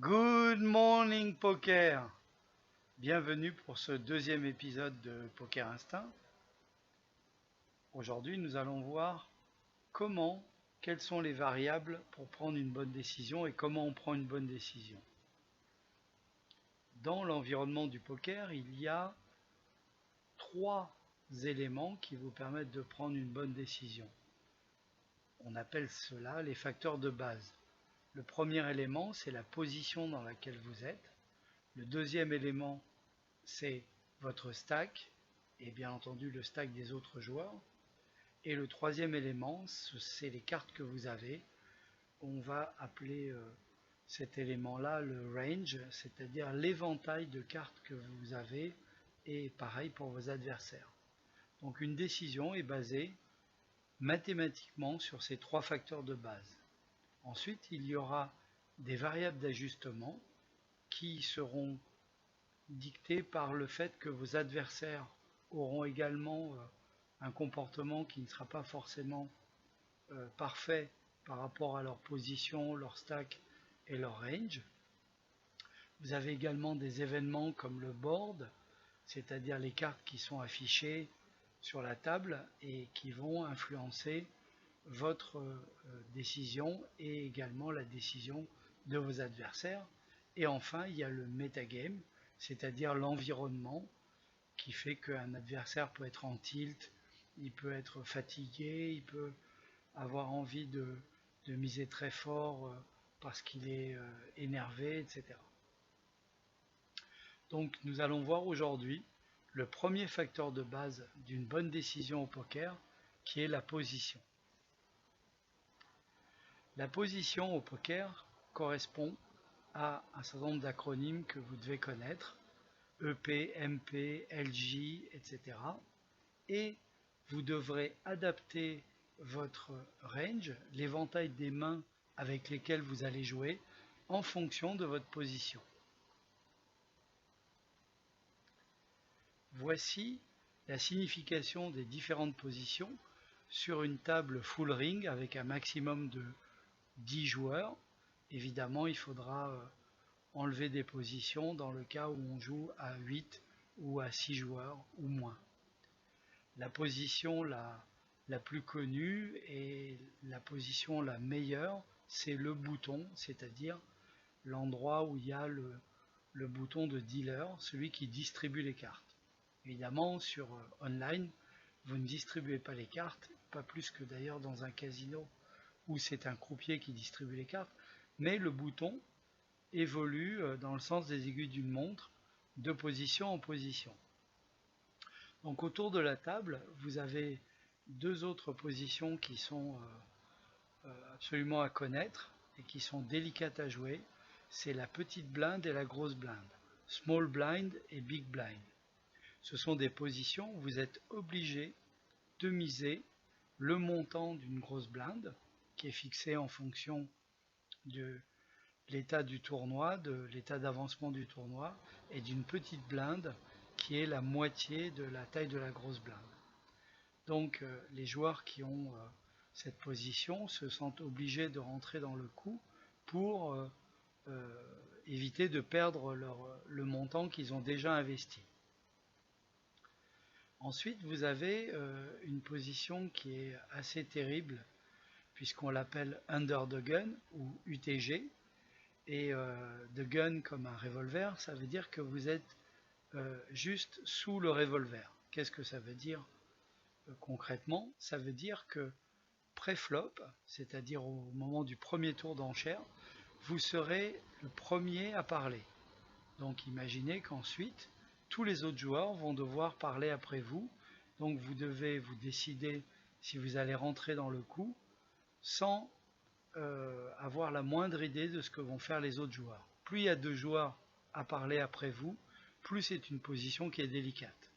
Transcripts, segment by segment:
Good morning poker. Bienvenue pour ce deuxième épisode de Poker Instinct. Aujourd'hui, nous allons voir quelles sont les variables pour prendre une bonne décision et comment on prend une bonne décision. Dans l'environnement du poker, il y a trois éléments qui vous permettent de prendre une bonne décision. On appelle cela les facteurs de base. Le premier élément, c'est la position dans laquelle vous êtes. Le deuxième élément, c'est votre stack et bien entendu le stack des autres joueurs. Et le troisième élément, c'est les cartes que vous avez. On va appeler cet élément-là le range, c'est-à-dire l'éventail de cartes que vous avez, et pareil pour vos adversaires. Donc une décision est basée mathématiquement sur ces trois facteurs de base. Ensuite, il y aura des variables d'ajustement qui seront dictées par le fait que vos adversaires auront également un comportement qui ne sera pas forcément parfait par rapport à leur position, leur stack et leur range. Vous avez également des événements comme le board, c'est-à-dire les cartes qui sont affichées sur la table et qui vont influencer votre décision et également la décision de vos adversaires. Et enfin, il y a le metagame, c'est-à-dire l'environnement qui fait qu'un adversaire peut être en tilt, il peut être fatigué, il peut avoir envie de miser très fort parce qu'il est énervé, etc. Donc nous allons voir aujourd'hui le premier facteur de base d'une bonne décision au poker, qui est la position. La position au poker correspond à un certain nombre d'acronymes que vous devez connaître, EP, MP, LJ, etc. Et vous devrez adapter votre range, l'éventail des mains avec lesquelles vous allez jouer, en fonction de votre position. Voici la signification des différentes positions sur une table full ring avec un maximum de 10 joueurs. Évidemment, il faudra enlever des positions dans le cas où on joue à 8 ou à 6 joueurs ou moins. La position la plus connue et la position la meilleure, c'est le bouton, c'est-à-dire l'endroit où il y a le bouton de dealer, celui qui distribue les cartes. Évidemment, sur online, vous ne distribuez pas les cartes, pas plus que d'ailleurs dans un casino où c'est un croupier qui distribue les cartes, mais le bouton évolue dans le sens des aiguilles d'une montre, de position en position. Donc autour de la table, vous avez deux autres positions qui sont absolument à connaître et qui sont délicates à jouer. C'est la petite blinde et la grosse blinde. Small blind et big blind. Ce sont des positions où vous êtes obligé de miser le montant d'une grosse blinde qui est fixé en fonction de l'état du tournoi, de l'état d'avancement du tournoi, et d'une petite blinde qui est la moitié de la taille de la grosse blinde. Donc les joueurs qui ont cette position se sentent obligés de rentrer dans le coup pour éviter de perdre le montant qu'ils ont déjà investi. Ensuite, vous avez une position qui est assez terrible puisqu'on l'appelle under the gun ou UTG. Et the gun comme un revolver, ça veut dire que vous êtes juste sous le revolver. Qu'est-ce que ça veut dire concrètement? Ça veut dire que pré-flop, c'est-à-dire au moment du premier tour d'enchère, vous serez le premier à parler. Donc imaginez qu'ensuite, tous les autres joueurs vont devoir parler après vous. Donc vous devez vous décider si vous allez rentrer dans le coup sans avoir la moindre idée de ce que vont faire les autres joueurs. Plus il y a deux joueurs à parler après vous, plus c'est une position qui est délicate.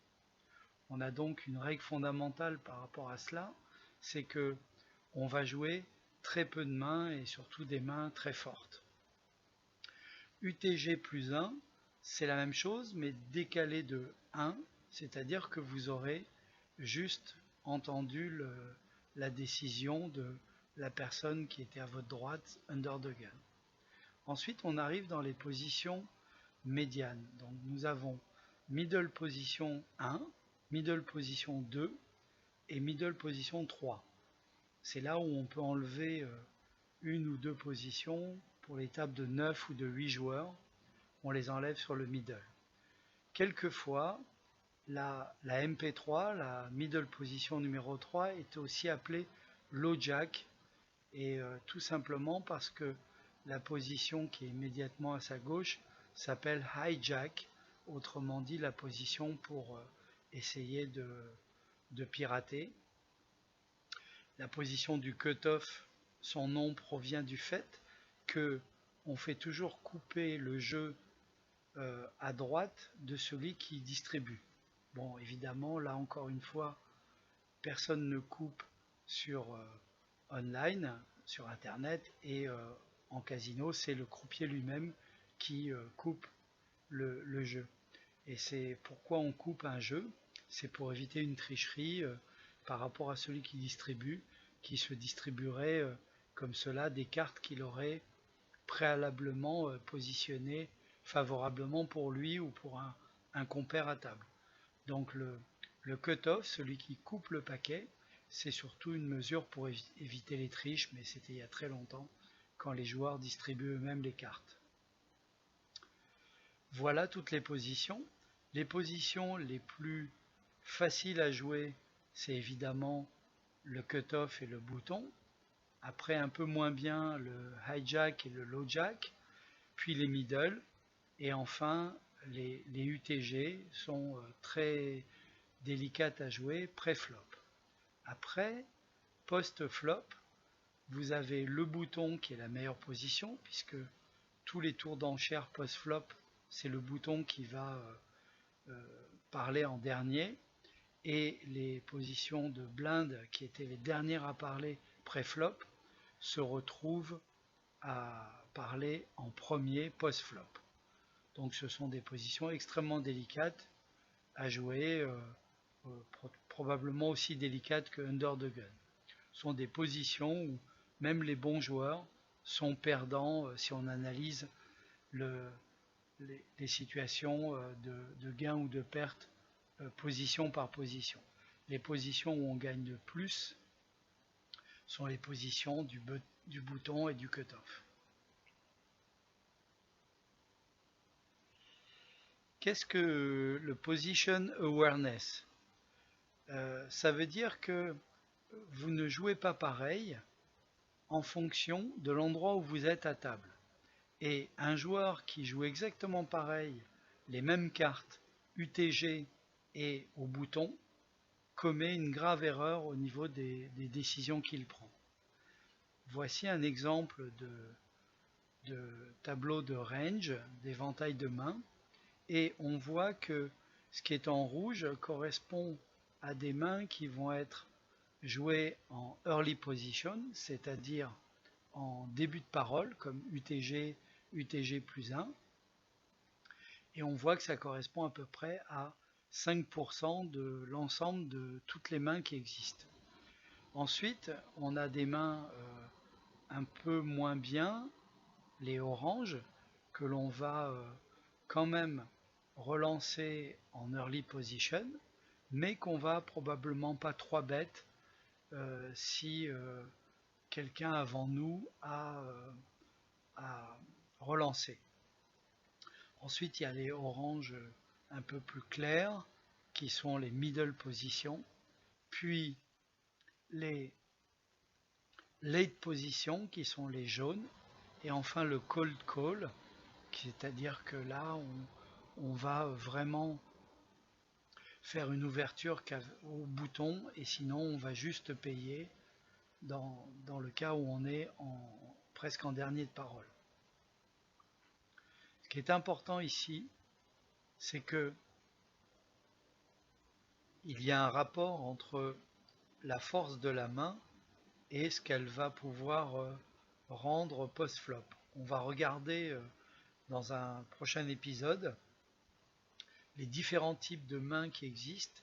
On a donc une règle fondamentale par rapport à cela, c'est que on va jouer très peu de mains et surtout des mains très fortes. UTG plus 1, c'est la même chose mais décalé de 1, c'est-à-dire que vous aurez juste entendu la décision de la personne qui était à votre droite under the gun. Ensuite, on arrive dans les positions médianes. Donc nous avons middle position 1, middle position 2 et middle position 3. C'est là où on peut enlever une ou deux positions pour les tables de 9 ou de 8 joueurs. On les enlève sur le middle. Quelquefois, la MP3, la middle position numéro 3, est aussi appelée low jack, et tout simplement parce que la position qui est immédiatement à sa gauche s'appelle high jack, autrement dit la position pour essayer de pirater. La position du cutoff, son nom provient du fait que on fait toujours couper le jeu à droite de celui qui distribue. Bon, évidemment, là encore une fois, personne ne coupe sur online, sur internet, et en casino, c'est le croupier lui-même qui coupe le jeu. Et c'est pourquoi on coupe un jeu, c'est pour éviter une tricherie par rapport à celui qui distribue, qui se distribuerait comme cela des cartes qu'il aurait préalablement positionnées favorablement pour lui ou pour un compère à table. Donc le cut-off, celui qui coupe le paquet, c'est surtout une mesure pour éviter les triches, mais c'était il y a très longtemps, quand les joueurs distribuent eux-mêmes les cartes. Voilà toutes les positions. Les positions les plus faciles à jouer, c'est évidemment le cut-off et le bouton. Après, un peu moins bien, le high jack et le low jack, puis les middle, et enfin les UTG sont très délicates à jouer pré-flop. Après, post-flop, vous avez le bouton qui est la meilleure position, puisque tous les tours d'enchères post-flop, c'est le bouton qui va parler en dernier, et les positions de blinde qui étaient les dernières à parler pré-flop se retrouvent à parler en premier post-flop. Donc ce sont des positions extrêmement délicates à jouer, probablement aussi délicates que under the gun. Ce sont des positions où même les bons joueurs sont perdants si on analyse les situations de gain ou de perte position par position. Les positions où on gagne le plus sont les positions du bouton et du cutoff. Qu'est-ce que le position awareness? Ça veut dire que vous ne jouez pas pareil en fonction de l'endroit où vous êtes à table. Et un joueur qui joue exactement pareil, les mêmes cartes, UTG et au bouton, commet une grave erreur au niveau des décisions qu'il prend. Voici un exemple de tableau de range, d'éventail de mains, et on voit que ce qui est en rouge correspond à des mains qui vont être jouées en early position, c'est-à-dire en début de parole, comme UTG, UTG plus 1, et on voit que ça correspond à peu près à 5% de l'ensemble de toutes les mains qui existent. Ensuite, on a des mains un peu moins bien, les oranges, que l'on va quand même relancer en early position, mais qu'on va probablement pas 3 bêtes si quelqu'un avant nous a relancé. Ensuite, il y a les oranges un peu plus clairs, qui sont les middle positions, puis les late positions, qui sont les jaunes, et enfin le cold call, c'est-à-dire que là, on va vraiment faire une ouverture au bouton, et sinon on va juste payer dans le cas où on est presque en dernier de parole. Ce qui est important ici, c'est que il y a un rapport entre la force de la main et ce qu'elle va pouvoir rendre post-flop. On va regarder dans un prochain épisode les différents types de mains qui existent,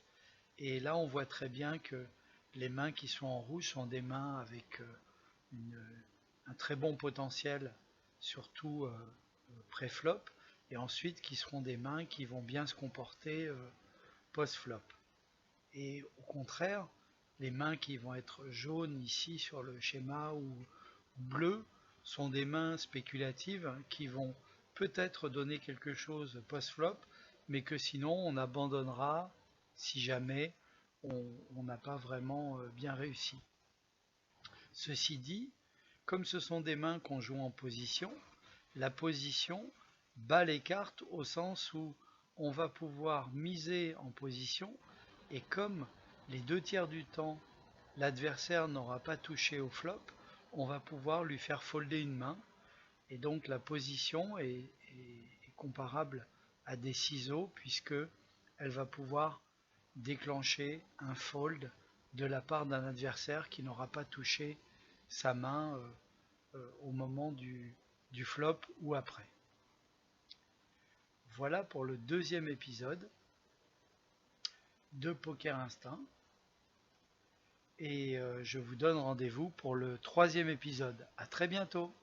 et là on voit très bien que les mains qui sont en rouge sont des mains avec un très bon potentiel surtout pré-flop, et ensuite qui seront des mains qui vont bien se comporter post-flop. Et au contraire, les mains qui vont être jaunes ici sur le schéma ou bleues sont des mains spéculatives qui vont peut-être donner quelque chose post-flop, mais que sinon on abandonnera si jamais on n'a pas vraiment bien réussi. Ceci dit, comme ce sont des mains qu'on joue en position, la position bat les cartes au sens où on va pouvoir miser en position, et comme les 2/3 du temps l'adversaire n'aura pas touché au flop, on va pouvoir lui faire folder une main, et donc la position est comparable à des ciseaux puisque elle va pouvoir déclencher un fold de la part d'un adversaire qui n'aura pas touché sa main au moment du flop ou après. Voilà pour le deuxième épisode de Poker Instinct. Et je vous donne rendez-vous pour le troisième épisode. À très bientôt.